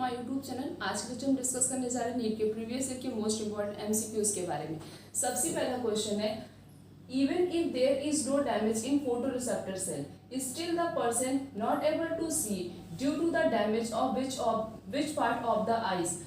My YouTube channel. आज के हम डिस्कस करने जा रहे हैं नीट के प्रीवियस ईयर के मोस्ट इंपॉर्टेंट एमसीक्यूज के बारे में। सबसे पहला क्वेश्चन है, even if there is no damage in photoreceptor cell still the person not able to see due to the damage of which part of the eyes.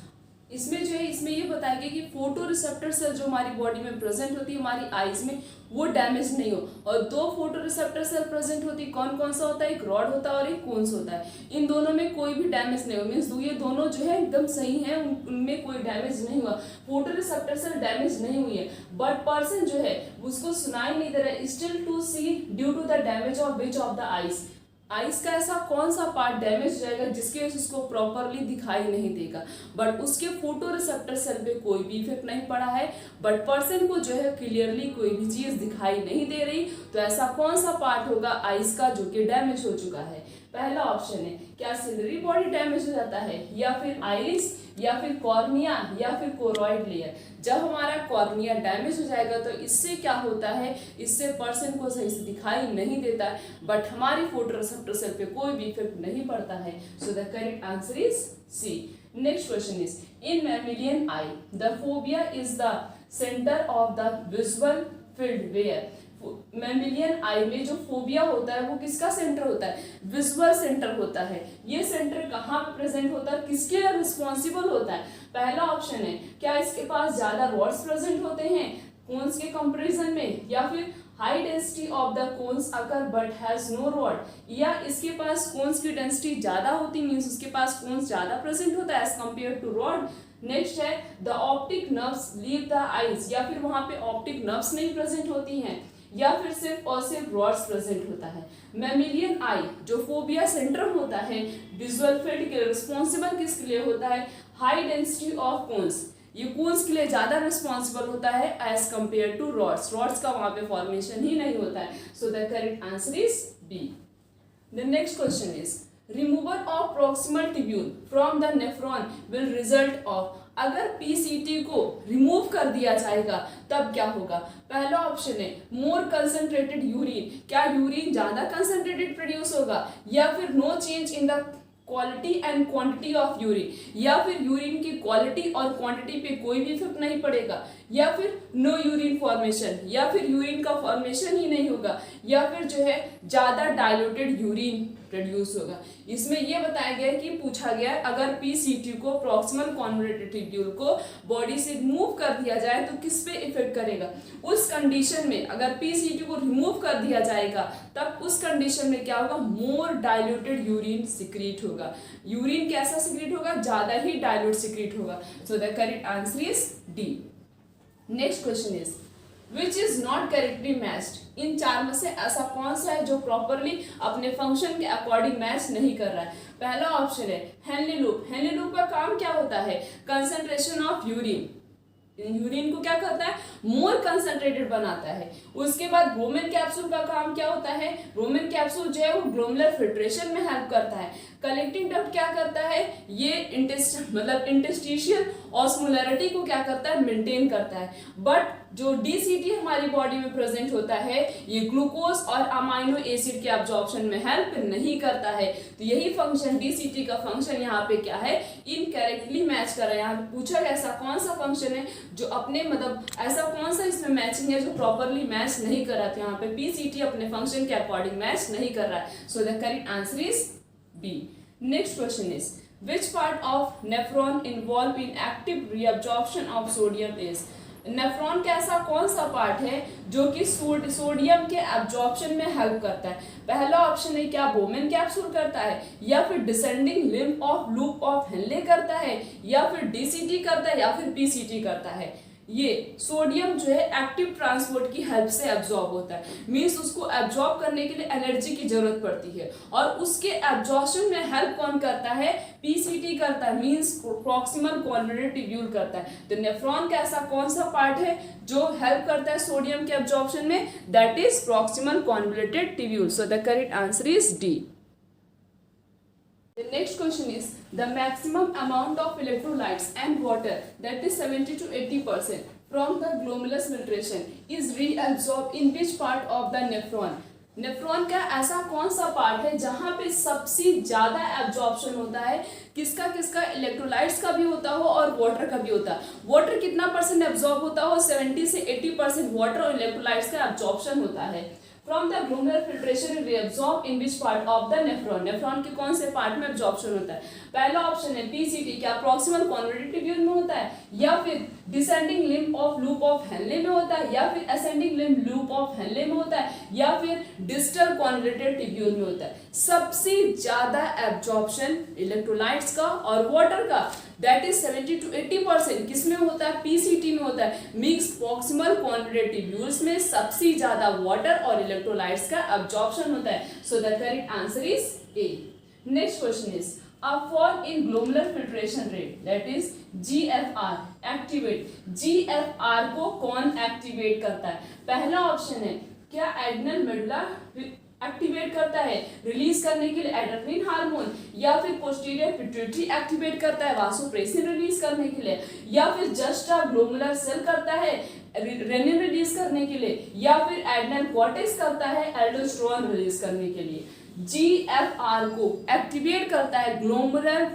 इसमें जो है इसमें ये बताया गया कि फोटो रिसेप्टर सेल जो हमारी बॉडी में प्रेजेंट होती है हमारी आईज में वो डैमेज नहीं हो। और दो फोटो रिसेप्टर सेल प्रेजेंट होती है, कौन कौन सा होता है, एक रॉड होता है और एक कोन्स होता है। इन दोनों में कोई भी डैमेज नहीं हो, मीन्स ये दोनों जो है एकदम सही है, उनमें कोई डैमेज नहीं हुआ, फोटो रिसेप्टर सेल डैमेज नहीं हुई है। बट पर्सन जो है उसको सुनाई नहीं दे रहा है, still to see due to the damage of which of the eyes. Eyes का ऐसा कौन सा पार्ट डैमेज जाएगा जिसके वजह से उसको प्रॉपरली दिखाई नहीं देगा, बट उसके फोटो रिसेप्टर सेल पे कोई भी इफेक्ट नहीं पड़ा है, बट पर्सन को जो है क्लियरली कोई भी चीज दिखाई नहीं दे रही। तो ऐसा कौन सा पार्ट होगा आइस का जो कि डैमेज हो चुका है। पहला ऑप्शन है, क्या सिलरी बॉडी डैमेज हो जाता है, या फिर आइरिस, या फिर कॉर्निया, या फिर कोरॉइड लेयर। जब हमारा कॉर्निया डैमेज हो जाएगा तो इससे क्या होता है, इससे पर्सन को सही से दिखाई नहीं देता है, बट हमारी फोटो रिसेप्टर सेल पे कोई भी इफेक्ट नहीं पड़ता है। So the correct answer is C. Next question is, in mammalian eye the fovea is the centre of the visual field where. Mammalian eye में जो फोबिया होता है वो किसका सेंटर होता है, विजुअल सेंटर होता है। ये सेंटर कहाँ पे प्रेजेंट होता है, किसके लिए रिस्पॉन्सिबल होता है। पहला ऑप्शन है, क्या इसके पास ज्यादा रॉड्स प्रेजेंट होते हैं कोन्स के कंपैरिजन में, या फिर high density of the cones occur but has no rod, या इसके पास कोन्स की डेंसिटी ज्यादा होती मीन्स उसके पास कोन्स ज्यादा प्रेजेंट होता है as compare to rod. Next है, the optic nerves leave the eyes, या फिर वहां पे ऑप्टिक नर्व्स नहीं प्रेजेंट होती हैं, या फिर सिर्फ और सिर्फ रॉड्स प्रेजेंट होता है। मैमिलियन आई जो फोबिया सेंटर होता है विजुअल फील्ड के लिए रिस्पॉन्सिबल किसके लिए होता है, हाई डेंसिटी ऑफ कोन्स। ये कोन्स के लिए ज्यादा रिस्पॉन्सिबल होता है as compare to rods. Rods का वहां पे फॉर्मेशन ही नहीं होता है। So the correct answer is B. The next question is, removal of proximal tubule from the nephron will result of. अगर पीसीटी को रिमूव कर दिया जाएगा तब क्या होगा। पहला ऑप्शन है, मोर कंसंट्रेटेड यूरिन, क्या यूरिन ज्यादा कंसंट्रेटेड प्रोड्यूस होगा, या फिर no change in the quality and quantity of urine, या फिर यूरिन की क्वालिटी और क्वांटिटी पे कोई भी इफेक्ट नहीं पड़ेगा, या फिर नो यूरिन फॉर्मेशन, या फिर यूरिन का फॉर्मेशन ही नहीं होगा, या फिर जो है ज्यादा डाइल्यूटेड यूरिन प्रोड्यूस होगा। इसमें यह बताया गया कि पूछा गया अगर पीसीटी को प्रॉक्सिमल कॉन्वोल्यूटेड ट्यूब्यूल को बॉडी से रिमूव कर दिया जाए तो किस पे इफेक्ट करेगा। उस कंडीशन में अगर पीसीटी को रिमूव कर दिया जाएगा तब उस कंडीशन में क्या होगा, मोर डाइल्यूटेड यूरिन सिक्रीट होगा। यूरिन कैसा सिक्रीट होगा, ज्यादा ही डाइल्यूट सिक्रीट होगा। So the correct answer is D. Next question is, which is not correctly matched. इन चार में से ऐसा कौन सा है जो प्रॉपरली अपने फंक्शन के अकॉर्डिंग मैच नहीं कर रहा है। पहला ऑप्शन है हेनली लूप। हेनली लूप का काम क्या होता है, कंसंट्रेशन ऑफ यूरिन, यूरिन को क्या करता है, मोर कंसंट्रेटेड बनाता है। उसके बाद रोमन कैप्सूल का काम क्या होता है, रोमन कैप्सूल जो है वो ग्लोमेरुलर फिल्ट्रेशन में हेल्प करता है। कलेक्टिंग डक्ट क्या करता है, ये इंटेस्टिशियल ऑस्मोलैरिटी को क्या करता है, मेंटेन करता है। बट जो डीसीटी हमारी बॉडी में प्रेजेंट होता है ये ग्लूकोज और अमाइनो एसिड के एब्जॉर्प्शन में हेल्प नहीं करता है। तो यही फंक्शन डीसीटी का फंक्शन यहाँ पे क्या है, इनकरेक्टली मैच कर रहा है। यहाँ पे पूछा गया ऐसा कौन सा फंक्शन है जो अपने मतलब ऐसा कौन सा इसमें मैचिंग है जो प्रॉपरली मैच नहीं कर रहा था। यहाँ पे पीसीटी अपने फंक्शन के अकॉर्डिंग मैच नहीं कर रहा है। So the correct answer is B. Next question is, which part of nephron involve in active reabsorption of sodium is. Nephron का ऐसा कौन सा पार्ट है जो कि सोडियम के एब्जॉर्प्शन में हेल्प करता है। पहला ऑप्शन है, क्या बोमेन कैप्सूल करता है, या फिर descending limb of loop of Henle करता है, या फिर डीसीटी करता है, या फिर पीसीटी करता है। ये सोडियम जो है एक्टिव ट्रांसपोर्ट की हेल्प से एब्जॉर्ब होता है, मींस उसको एब्जॉर्ब करने के लिए एनर्जी की जरूरत पड़ती है, और उसके एब्जॉर्प्शन में हेल्प कौन करता है, पीसीटी करता है, मींस प्रॉक्सिमल कॉन्वोल्यूटेड ट्यूब्यूल करता है। तो नेफ्रॉन का ऐसा कौन सा पार्ट है जो हेल्प करता है सोडियम के एब्जॉर्प्शन में, that is proximal convoluted tubule. So the correct answer is D. The next question is, the maximum amount of electrolytes and water, that is 70 to 80% from the glomerulus filtration is reabsorbed in which part of the nephron. Nephron का ऐसा कौन सा part है जहां पे सबसे ज्यादा absorption होता है, किसका किसका, इलेक्ट्रोलाइट्स का भी होता हो और वाटर का भी होता है। वाटर कितना परसेंट एब्जॉर्ब होता हो, 70 से 80% वाटर और इलेक्ट्रोलाइट्स का एब्जॉर्प्शन होता है। From the glomerular filtration it absorb in which part of the nephron, nephron के कौन से पार्ट में एब्जॉर्प्शन होता है। पहला ऑप्शन है पीसीटी, क्या प्रॉक्सिमल कॉन्वोल्यूटेड ट्यूब्यूल में होता है, या फिर descending limb of loop of Henle में होता है, या फिर ascending limb loop of Henle में होता है, या फिर डिस्टल कॉन्वोल्यूटेड ट्यूब्यूल में होता है। सबसे ज्यादा एब्जॉर्प्शन इलेक्ट्रोलाइट्स का और वाटर का, दैट इज 70 to 80% किसमें होता है, पीसीटी में होता है, मिक्स प्रॉक्सिमल कॉन्वोल्यूटेड ट्यूब्यूल्स में सबसे ज्यादा वाटर और इलेक्ट्रोलाइट्स का एब्जॉर्प्शन होता है। So the correct answer is A. Next question is a fall in glomerular filtration rate, that is GFR activate, GFR को कौन एक्टिवेट करता है। पहला ऑप्शन है क्या एड्रेनल मेडुला एक्टिवेट करता है रिलीज करने के लिए एड्रेनलिन हार्मोन, या फिर पोस्टीरियर पिट्यूटरी एक्टिवेट करता है वासोप्रेसिन रिलीज करने के लिए, या फिर जस्टा ग्लोमेरुलर सेल करता है रेनिन रिलीज करने के लिए, या फिर एड्रेनल कॉर्टेक्स करता है एल्डोस्टेरोन रिलीज करने के लिए। GFR को एक्टिवेट करता है ग्लोमेरुलर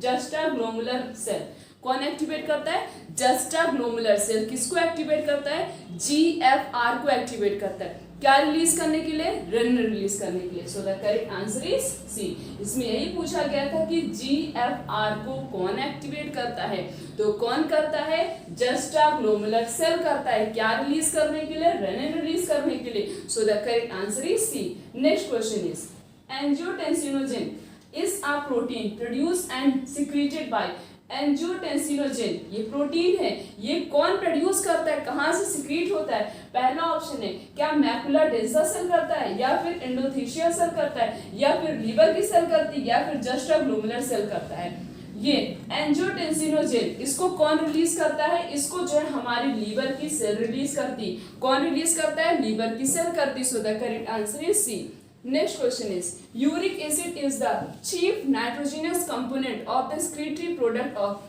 जस्टा ग्लोमेरुलर सेल। कौन एक्टिवेट करता है, जस्टा ग्लोमेरुलर सेल किसको एक्टिवेट करता है, GFR को एक्टिवेट करता है, क्या रिलीज करने के लिए, रेनिन रिलीज करने के लिए। So the correct answer is C. इसमें यही पूछा गया था कि GFR को कौन एक्टिवेट करता है, तो कौन करता है, जस्टा ग्लोमेरुलर सेल करता है, क्या रिलीज करने के लिए, रेनिन रिलीज करने के लिए। So the correct answer is C. Next question is angiotensinogen is a protein produced and secreted by, angiotensinogen ये प्रोटीन है, ये कौन प्रोड्यूस करता है, कहां से सिक्रीट होता है। पहला ऑप्शन है क्या मैकुला डेंसा सेल करता है, या फिर एंडोथेलियल सेल करता है, या फिर लीवर की सेल करती है, या फिर जस्टा ग्लोमेरुलर सेल करता है। ये एंजियोटेंसिनोजन इसको कौन रिलीज करता है, इसको जो है हमारी लीवर की सेल रिलीज करती, कौन रिलीज करता है, लीवर की सेल करती। So the correct answer is C. Next question is uric acid is the chief nitrogenous component of the excretory product of,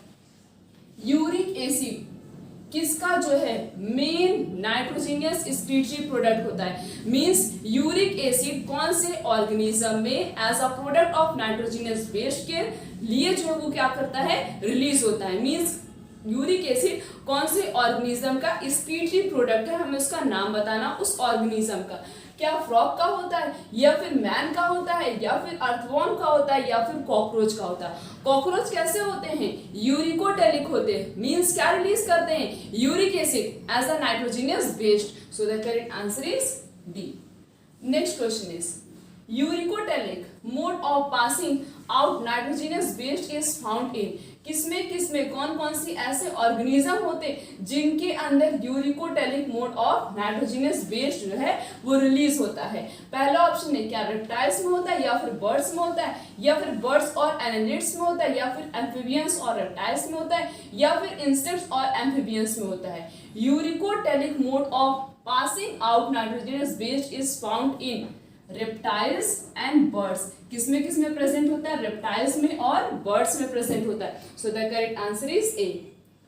uric acid किसका जो है मेन नाइट्रोजनियस एक्सक्रीटरी प्रोडक्ट होता है, मींस यूरिक एसिड कौन से organism में as a product of nitrogenous waste के लिए जो है वो क्या करता है, रिलीज होता है। मींस यूरिक एसिड कौन से ऑर्गेनिज्म का एक्सक्रीटरी प्रोडक्ट है, हमें उसका नाम बताना उस ऑर्गेनिज्म का, क्या फ्रॉग का होता है, या फिर मैन का होता है, या फिर अर्थवॉर्म का होता है, या फिर कॉकरोच का होता है। कॉकरोच कैसे होते हैं, यूरिकोटेलिक होते हैं, मींस क्या रिलीज करते हैं, uric acid as a nitrogenous waste. So the correct answer is D. Next question is uricotelic mode of passing out nitrogenous waste is found in, किसमें किसमें कौन कौन सी ऐसे ऑर्गेनिज्म होते जिनके अंदर uricotelic mode of nitrogenous waste जो है वो रिलीज होता है। पहला ऑप्शन है क्या रेप्टाइल्स में होता है, या फिर बर्ड्स में होता है, या फिर बर्ड्स और एनालिड्स में होता है, या फिर एम्फीबियंस और रेप्टाइल्स में होता है, या फिर इंसेक्ट्स और एम्फीबियंस में होता है। Uricotelic mode of passing out nitrogenous waste is found in reptiles and birds, किसमें किसमें प्रेजेंट होता है, रेप्टाइल्स में और बर्ड्स में प्रेजेंट होता है। So the correct answer is A.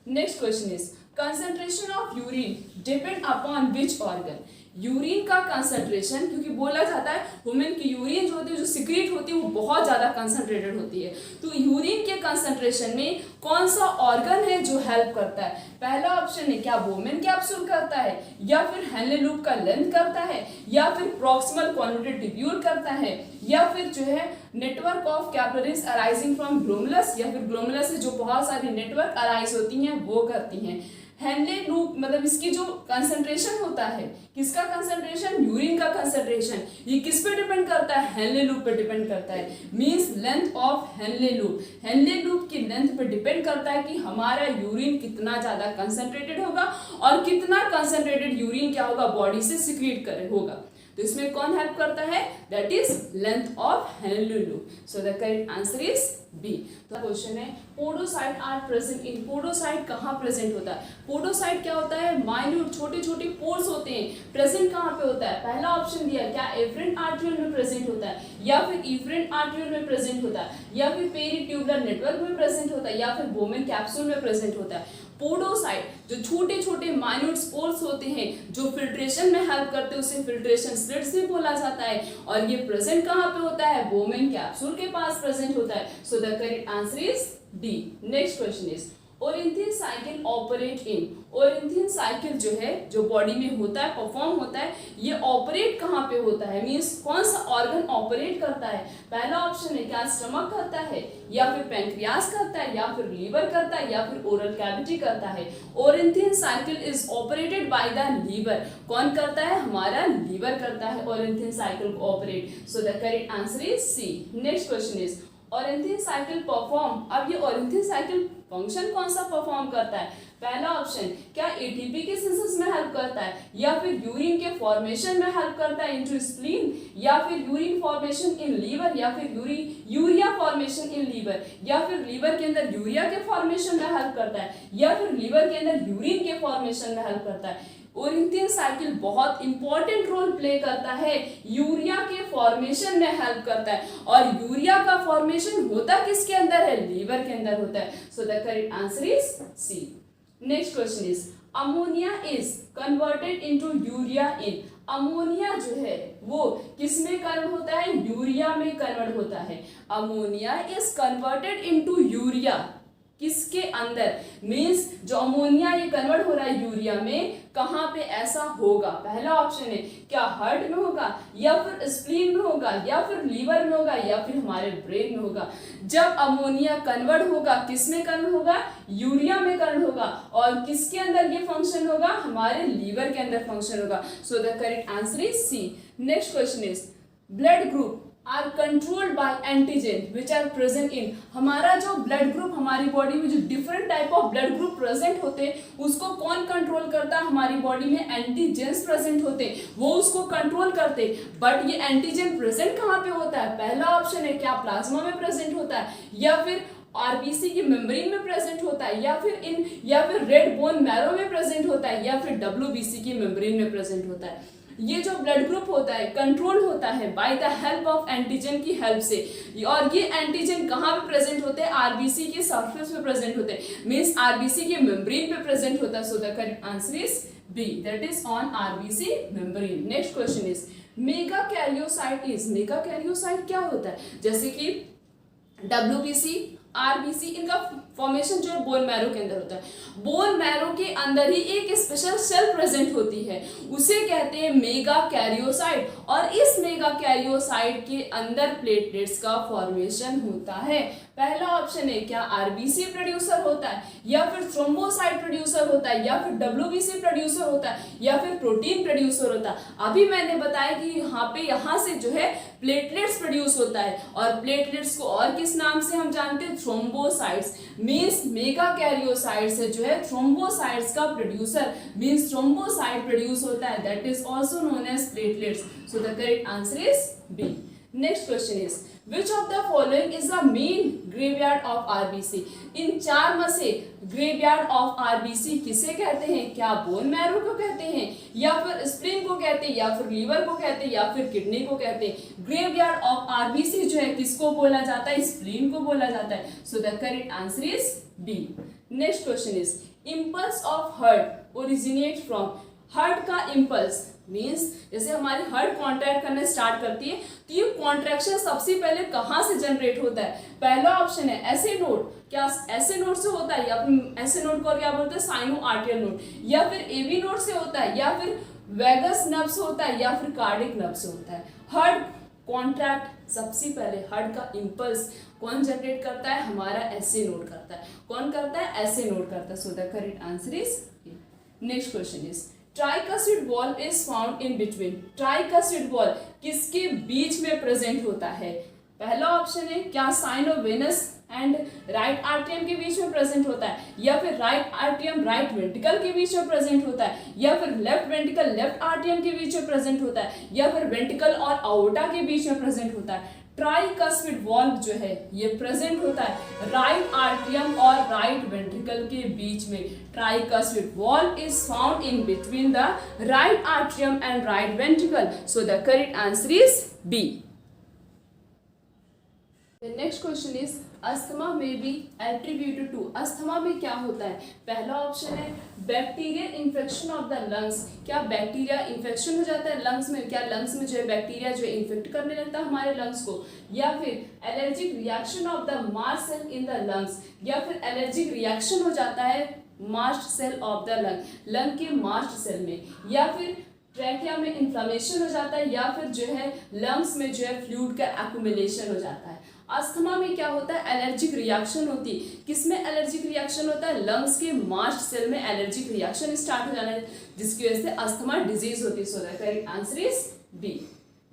Next question is concentration of urine depend upon which organ, urine का कंसंट्रेशन, क्योंकि बोला जाता है वुमेन की यूरिन जो होती है, जो सिक्रीट होती है वो बहुत ज़्यादा कंसंट्रेटेड होती है, तो यूरिन के कंसंट्रेशन में कौन सा ऑर्गन है जो हेल्प करता है। पहला ऑप्शन है क्या वुमेन कैप्सूल करता है, या फिर हेनले लूप का लेंथ करता है, या फिर प्रॉक्सिमल कॉन्वोल्यूटेड ट्यूब्यूल करता है, या फिर जो है network of capillaries arising from glomerulus, या फिर ग्लोमेरुलस से जो बहुत सारी नेटवर्क अराइज होती हैं वो करती हैं। हेनले लूप मतलब इसकी जो कंसंट्रेशन होता है, किसका कंसंट्रेशन, यूरिन का कंसंट्रेशन, ये किस पे डिपेंड करता है, हेनले लूप पे डिपेंड करता है। Means length of Henle loop, Henle loop की लेंथ पे डिपेंड करता है कि हमारा यूरिन कितना ज्यादा कंसंट्रेटेड होगा और कितना कंसंट्रेटेड यूरिन क्या होगा बॉडी से सिक्रीट करे होगा। तो इसमें कौन हेल्प करता है, that is length of Henle loop. So the correct answer is B. तो क्वेश्चन है podocyte are present in, podocyte कहाँ प्रेजेंट होता है? पोडोसाइट क्या होता है? माइन्यूट छोटे छोटे पोर्स होते हैं। प्रेजेंट कहाँ पे होता है? पहला ऑप्शन दिया, क्या एफरेंट आर्ट्रियोल में प्रेजेंट होता है, या फिर इफरेंट आर्ट्रियोल में प्रेजेंट होता है, या फिर पेरीट्यूबुलर नेटवर्क में प्रेजेंट होता है, या फिर बोमेन कैप्सूल में प्रेजेंट होता है। पोडोसाइट जो छोटे छोटे माइन्यूट स्पोर्स होते हैं जो फिल्ट्रेशन में हेल्प करते हैं, उसे फिल्ट्रेशन स्लिट्स भी बोला जाता है। और ये प्रेजेंट कहाँ पे होता है? बोमेन कैप्सूल के पास प्रेजेंट होता है। So the correct answer is D. Next question is ornithine cycle operate in, ornithine cycle जो है जो बॉडी में होता है, परफॉर्म होता है, ये ऑपरेट कहाँ पे होता है? मींस कौन सा ऑर्गन ऑपरेट करता है? पहला ऑप्शन है, क्या स्टमक करता है, या फिर पैंक्रियास करता है, या फिर लीवर करता है, या फिर ओरल कैविटी करता है। Ornithine cycle is operated by the liver. कौन करता है? हमारा लीवर करता है ओरिंथिन साइकिल को operate. So the correct answer is C. Next question is ornithine cycle perform, अब ये ओरिंथिन साइकिल फंक्शन कौन सा परफॉर्म करता है? पहला ऑप्शन, क्या एटीपी के सिंथेसिस में हेल्प करता है, या फिर यूरिन के फॉर्मेशन में हेल्प करता है इनटू स्प्लीन, या फिर यूरिन फॉर्मेशन इन लीवर, या फिर यूरिया फॉर्मेशन इन लीवर, या फिर लीवर के अंदर यूरिया के फॉर्मेशन में हेल्प करता है, या फिर लीवर के अंदर यूरिन के फॉर्मेशन में हेल्प करता है। ओरिंथिन साइकिल बहुत इंपॉर्टेंट रोल प्ले करता है, यूरिया के फॉर्मेशन में हेल्प करता है। और यूरिया का फॉर्मेशन होता किसके अंदर है? लीवर के अंदर होता है। So the correct answer is C. Next question is ammonia is converted into urea in, ammonia जो है वो किस में कन्वर्ट होता है? यूरिया में कन्वर्ट होता है। Ammonia is converted into urea किसके अंदर? मींस जो अमोनिया ये कन्वर्ट हो रहा है यूरिया में, कहाँ पे ऐसा होगा? पहला ऑप्शन है, क्या हार्ट में होगा, या फिर स्प्लीन में होगा, या फिर लीवर में होगा, या फिर हमारे ब्रेन में होगा। जब अमोनिया कन्वर्ट होगा किस में कन्वर्ट होगा? यूरिया में कन्वर्ट होगा। और किसके अंदर ये फंक्शन होगा? हमारे लीवर के अंदर फंक्शन होगा। So the correct answer is C. Next question is blood group are controlled by antigen which are present in, हमारा जो ब्लड ग्रुप हमारी बॉडी में जो different type of blood group present होते हैं उसको कौन कंट्रोल करता है? हमारी बॉडी में एंटीजेंस प्रेजेंट होते हैं, वो उसको कंट्रोल करते हैं। बट ये एंटीजन प्रेजेंट कहाँ पे होता है? पहला ऑप्शन है, क्या प्लाज्मा में प्रेजेंट होता है, या फिर आरबीसी की मेम्ब्रेन में प्रेजेंट होता है, या फिर रेड बोन मैरो में प्रेजेंट होता है, या फिर डब्ल्यूबीसी की मेम्ब्रेन में प्रेजेंट होता है। ये जो ब्लड ग्रुप होता है कंट्रोल होता है by the help of antigen की हेल्प से। और ये एंटीजन कहाँ पे प्रेजेंट होते हैं? आरबीसी के सरफेस पे प्रेजेंट होते हैं, मींस आरबीसी के मेम्ब्रेन पे प्रेजेंट होता है। So the correct answer is B, that is on RBC membrane. Next question is megakaryocyte is, megakaryocyte क्या होता है? जैसे कि डब्ल्यूबीसी, आरबीसी, इनका फॉर्मेशन जो है बोन मैरो के अंदर होता है। बोन मैरो के अंदर ही एक स्पेशल सेल प्रेजेंट होती है, उसे कहते हैं मेगा कैरियोसाइट। और इस मेगा कैरियोसाइट के अंदर प्लेटलेट्स का फॉर्मेशन होता है। पहला ऑप्शन है, क्या आरबीसी प्रोड्यूसर होता है, या फिर थ्रोम्बोसाइट प्रोड्यूसर होता है, या फिर डब्ल्यूबीसी प्रोड्यूसर होता है, या फिर प्रोटीन प्रोड्यूसर होता है। अभी मैंने बताया कि यहाँ से जो है प्लेटलेट्स प्रोड्यूस होता है, और प्लेटलेट्स को और किस नाम से हम जानते हैं? थ्रोम्बोसाइट्स। मींस मेगा कैरियोसाइट्स जो है थ्रोम्बोसाइट्स का प्रोड्यूसर, मींस थ्रोम्बोसाइट प्रोड्यूस होता है, that is also known as platelets. So the correct answer is B. Next question is Which of the following is the main graveyard of RBC? इन चार में से graveyard of RBC किसे कहते हैं? क्या bone marrow को कहते हैं, या फिर स्प्लीन को कहते हैं, या फिर लीवर को कहते हैं, या फिर किडनी को कहते हैं? ग्रेवयार्ड ऑफ आरबीसी जो है किसको बोला जाता है? स्प्लीन को बोला जाता है। So the correct answer is B. Next question is impulse of heart originate from, heart का इम्पल्स मीन्स जैसे हमारी हार्ट कॉन्ट्रैक्ट करना स्टार्ट करती है तो ये कॉन्ट्रैक्शन सबसे पहले कहाँ से जनरेट होता है? पहला ऑप्शन है ऐसे नोड, क्या ऐसे नोड से होता है, या फिर ऐसे नोड को क्या बोलते हैं? साइनो आर्टियल नोड, या फिर एवी नोड से होता है, या फिर वेगस नर्व से होता है, या फिर कार्डिक नर्व से होता है। हार्ट कॉन्ट्रैक्ट सबसे पहले हार्ट का इम्पल्स कौन जनरेट करता है? हमारा ऐसे नोड करता है। कौन करता है? ऐसे नोड करता है। So the correct answer is. Next question is tricuspid valve is found in between, tricuspid valve किसके बीच में प्रेजेंट होता है? पहला ऑप्शन है, क्या साइनोवेनस एंड राइट आर्टियम के बीच में प्रेजेंट होता है, या फिर राइट आर्टियम राइट वेंट्रिकल के बीच में प्रेजेंट होता है, या फिर लेफ्ट वेंट्रिकल लेफ्ट आर्टियम के बीच में प्रेजेंट होता है, या फिर वेंट्रिकल और आओर्टा के बीच में प्रेजेंट होता है? ट्राइकस्पिड वॉल्व जो है ये प्रेजेंट होता है राइट आर्ट्रियम और राइट वेंट्रिकल के बीच में। Tricuspid valve is found in between the right atrium and right ventricle, so the correct answer is B. The next question is asthma में बी एट्रीब्यूटेड टू। अस्थमा में क्या होता है? पहला ऑप्शन है bacterial infection of the lungs. क्या bacteria infection हो जाता है लंग्स में? क्या लंग्स में जो है बैक्टीरिया जो है इन्फेक्ट करने लगता है हमारे लंग्स को? या फिर allergic reaction of the mast cell in the lungs, या फिर एलर्जिक रिएक्शन हो जाता है mast cell of the lung, lung के मास्ट सेल में, या फिर ट्रैकिया में इन्फ्लेमेशन हो जाता है, या फिर जो है लंग्स में जो है फ्लूइड का एक्यूमुलेशन हो जाता है। अस्थमा में क्या होता है? एलर्जिक रिएक्शन होती है। किसमें एलर्जिक रिएक्शन होता है? लंग्स के मास्ट सेल में एलर्जिक रिएक्शन स्टार्ट हो जाना है, जिसकी वजह से अस्थमा डिजीज होती है। So the correct answer is B.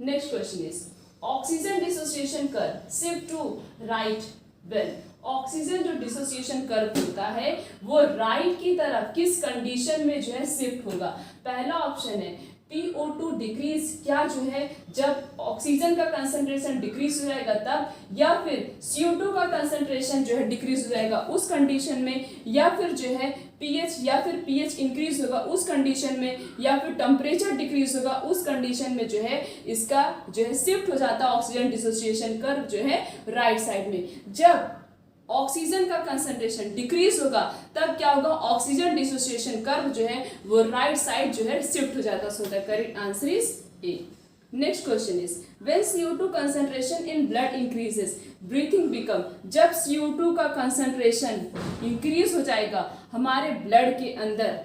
Next question is oxygen dissociation curve shift to right when. Oxygen जो डिसोसिएशन कर्व होता है वो राइट की तरफ किस कंडीशन में जो है शिफ्ट होगा? पहला ऑप्शन है PO2 डिक्रीज, क्या जो है जब ऑक्सीजन का कंसंट्रेशन डिक्रीज हो जाएगा तब, या फिर CO2 का कंसंट्रेशन जो है डिक्रीज हो जाएगा उस कंडीशन में, या फिर जो है pH या फिर pH इंक्रीज होगा उस कंडीशन में, या फिर टेम्परेचर डिक्रीज होगा उस कंडीशन में जो है इसका जो है शिफ्ट हो जाता है ऑक्सीजन डिसोसिएशन कर्व जो है राइट साइड में। जब ऑक्सीजन का कंसंट्रेशन डिक्रीज होगा तब क्या होगा? ऑक्सीजन डिसोसिएशन कर्व जो है वो राइट साइड जो है शिफ्ट हो जाता है। So the correct answer is A. Next question is when CO2 concentration in blood increases breathing become. जब CO2 का कंसंट्रेशन इंक्रीज हो जाएगा हमारे ब्लड के अंदर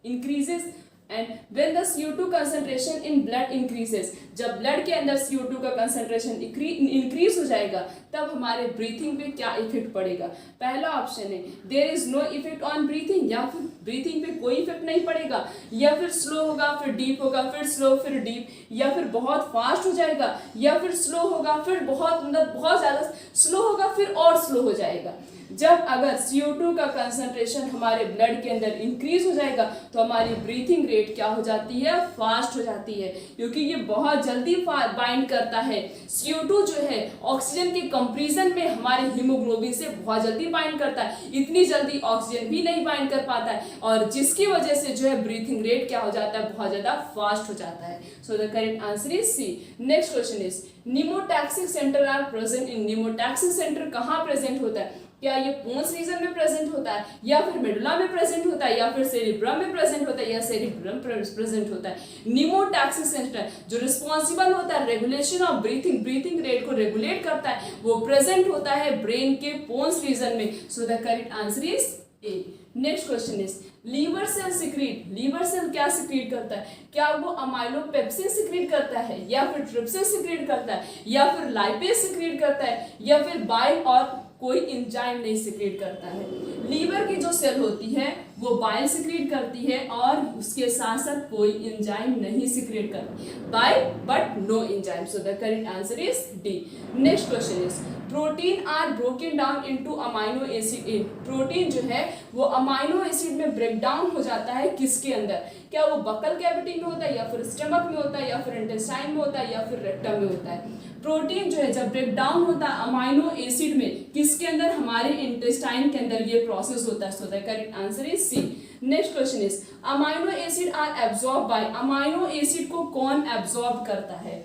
increases, and when the CO2 concentration in blood increases, जब ब्लड के अंदर CO2 का कंसंट्रेशन इंक्रीज हो जाएगा तब हमारे ब्रीथिंग पे क्या इफेक्ट पड़ेगा? पहला ऑप्शन है there is no effect on breathing, या फिर ब्रीथिंग पे कोई इफेक्ट नहीं पड़ेगा, या फिर स्लो होगा फिर डीप होगा फिर स्लो फिर डीप, या फिर बहुत फास्ट हो जाएगा, या फिर स्लो होगा फिर बहुत ज्यादा स्लो होगा फिर और स्लो हो जाएगा। जब अगर CO2 का कंसंट्रेशन हमारे ब्लड के अंदर इंक्रीज हो जाएगा तो हमारी ब्रीथिंग रेट क्या हो जाती है? फास्ट हो जाती है, क्योंकि ये बहुत जल्दी बाइंड करता है। CO2 जो है ऑक्सीजन के कंपैरिजन में हमारे हीमोग्लोबिन से बहुत जल्दी बाइंड करता है, इतनी जल्दी ऑक्सीजन भी नहीं बाइंड कर पाता है, और जिसकी वजह से जो है ब्रीथिंग रेट क्या हो जाता है? बहुत ज्यादा फास्ट हो जाता है। So the correct answer is C. Next question is pneumotaxic centre are present in. Pneumotaxic centre कहाँ प्रेजेंट होता है? क्या ये पोन्स रीजन में प्रेजेंट होता है, या फिर मेडुला में प्रेजेंट होता है, या फिर सेरिब्रम में प्रेजेंट होता है, या सेरिब्रम प्रेजेंट होता है? नीमोटैक्सिक सेंटर जो रिस्पॉन्सिबल होता है रेगुलेशन ऑफ ब्रीथिंग रेट को रेगुलेट करता है, वो प्रेजेंट होता है ब्रेन के पोन्स रीजन में। So the correct answer is A. Next question is liver cell secrete. Liver cell क्या सिक्रीट करता है? क्या वो अमाइलोपेप्सिन सिक्रीट करता है, या फिर ट्रिप्सिन सिक्रीट करता है, या फिर लाइपेज सिक्रीट करता है, या फिर बाइल और कोई एंजाइम नहीं सिक्रीट करता है? लीवर की जो सेल होती है वो बाइल सिक्रीट करती है और उसके साथ साथ कोई एंजाइम नहीं सिक्रीट करती, bile but no enzyme. So the correct answer is D. Next question is protein are broken down into amino acid in. Protein जो है वो अमाइनो एसिड में ब्रेक डाउन हो जाता है किसके अंदर? क्या वो बकल कैविटी में होता है, या फिर स्टमक में होता है, या फिर इंटेस्टाइन में होता है, या फिर रेक्टम में होता है? प्रोटीन जो है जब ब्रेक डाउन होता है अमाइनो एसिड में किसके अंदर? हमारे इंटेस्टाइन के अंदर ये प्रोसेस होता है। So the correct answer is C. Next question is amino acid are absorb by. Amino acid को कौन एब्जॉर्ब करता है?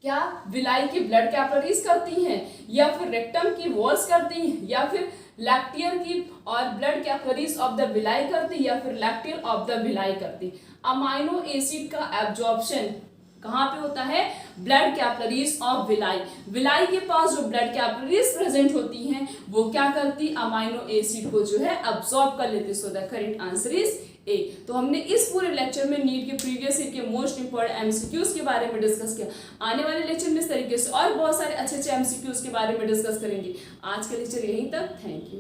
क्या विलाई की ब्लड कैपिलरीज करती हैं, या फिर रेक्टम की वॉल्स करती हैं, या फिर लैक्टियर की और blood capillaries of the villi करती, या फिर लैक्टियर ऑफ द विलाई करती? अमाइनो एसिड का एब्जॉर्प्शन कहाँ पे होता है? Blood capillaries of villi. Villi के पास जो ब्लड कैपिलरीज प्रेजेंट होती हैं वो क्या करती? अमाइनो एसिड को जो है अब्सॉर्ब कर लेती। सो द करेक्ट आंसर इज ए। तो हमने इस पूरे लेक्चर में नीट के प्रीवियस ईयर के मोस्ट इंपोर्टेंट एमसीक्यूज के बारे में डिस्कस किया। आने वाले लेक्चर में इस तरीके से और बहुत सारे अच्छे एमसीक्यूज के बारे में डिस्कस करेंगे। आज का लेक्चर यहीं तक। Thank you.